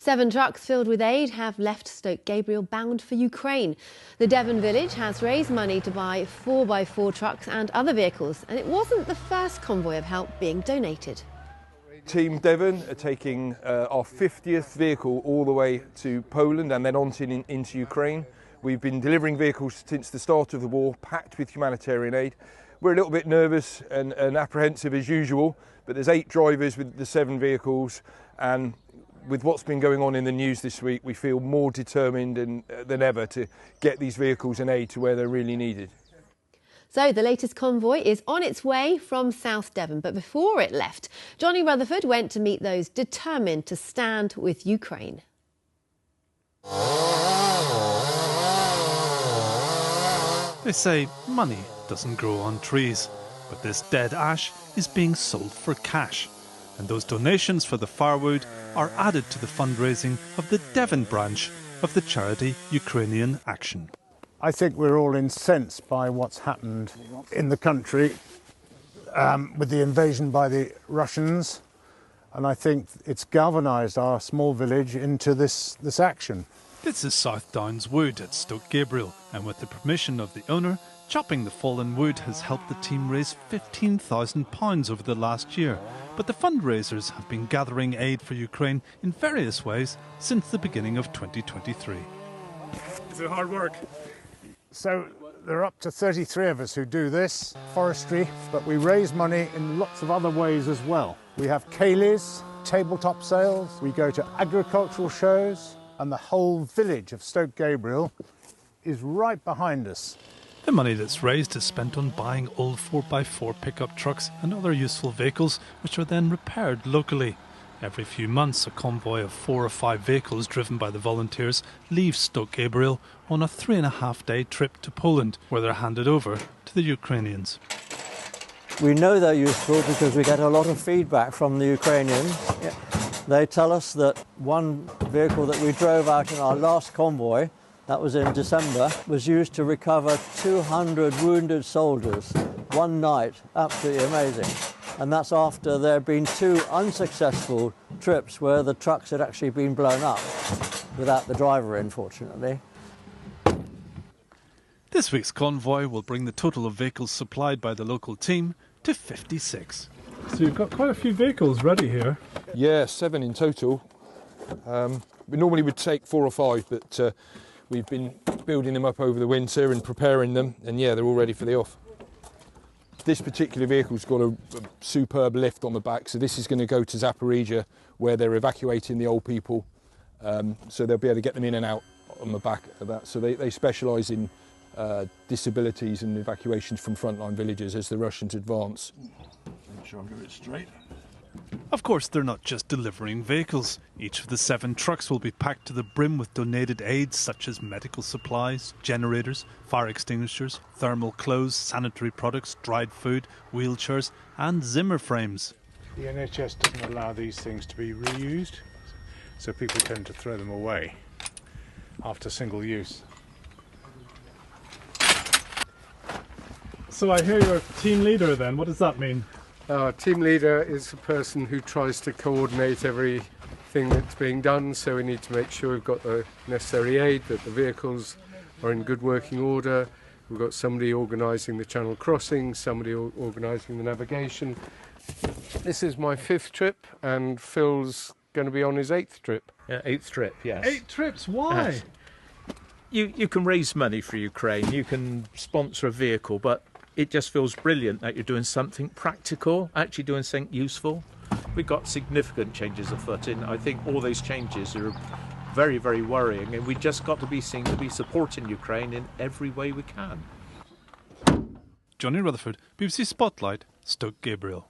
7 trucks filled with aid have left Stoke Gabriel bound for Ukraine. The Devon village has raised money to buy 4x4 trucks and other vehicles, and it wasn't the first convoy of help being donated. Team Devon are taking our 50th vehicle all the way to Poland and then on into Ukraine. We've been delivering vehicles since the start of the war, packed with humanitarian aid. We're a little bit nervous and apprehensive as usual, but there's 8 drivers with the 7 vehicles, and with what's been going on in the news this week, we feel more determined than ever to get these vehicles and aid to where they're really needed. So the latest convoy is on its way from South Devon, but before it left, Johnny Rutherford went to meet those determined to stand with Ukraine. They say money doesn't grow on trees, but this dead ash is being sold for cash. And those donations for the firewood are added to the fundraising of the Devon branch of the charity Ukrainian Action. I think we're all incensed by what's happened in the country with the invasion by the Russians, and I think it's galvanised our small village into this action. This is South Downs Wood at Stoke Gabriel, and with the permission of the owner, chopping the fallen wood has helped the team raise £15,000 over the last year. But the fundraisers have been gathering aid for Ukraine in various ways since the beginning of 2023. Is it hard work? So there are up to 33 of us who do this, forestry, but we raise money in lots of other ways as well. We have ceilidhs, tabletop sales, we go to agricultural shows, and the whole village of Stoke Gabriel is right behind us. The money that's raised is spent on buying old 4x4 pickup trucks and other useful vehicles, which are then repaired locally. Every few months, a convoy of 4 or 5 vehicles driven by the volunteers leaves Stoke Gabriel on a 3.5-day trip to Poland, where they're handed over to the Ukrainians. We know they're useful because we get a lot of feedback from the Ukrainians. They tell us that one vehicle that we drove out in our last convoy, that was in December, was used to recover 200 wounded soldiers one night. Absolutely amazing. And that's after there had been 2 unsuccessful trips where the trucks had actually been blown up without the driver in, fortunately. This week's convoy will bring the total of vehicles supplied by the local team to 56. So you've got quite a few vehicles ready here. Yeah, 7 in total. We normally would take 4 or 5, but we've been building them up over the winter and preparing them, and yeah, they're all ready for the off. This particular vehicle's got a superb lift on the back, so this is going to go to Zaporizhia, where they're evacuating the old people, so they'll be able to get them in and out on the back of that. So they specialise in disabilities and evacuations from frontline villages as the Russians advance. Make sure I'm doing it straight. Of course, they're not just delivering vehicles. Each of the 7 trucks will be packed to the brim with donated aids such as medical supplies, generators, fire extinguishers, thermal clothes, sanitary products, dried food, wheelchairs and Zimmer frames. The NHS doesn't allow these things to be reused, so people tend to throw them away after single use. So I hear you're team leader then. What does that mean? Team leader is a person who tries to coordinate everything that's being done, so we need to make sure we've got the necessary aid, that the vehicles are in good working order. We've got somebody organising the channel crossing, somebody organising the navigation. This is my 5th trip, and Phil's going to be on his 8th trip. Yeah, 8th trip, yes. 8 trips, why? You can raise money for Ukraine, you can sponsor a vehicle, but it just feels brilliant that you're doing something practical, actually doing something useful. We've got significant changes afoot, and I think all those changes are very, very worrying, and we just got to be seen to be supporting Ukraine in every way we can. Johnny Rutherford, BBC Spotlight, Stoke Gabriel.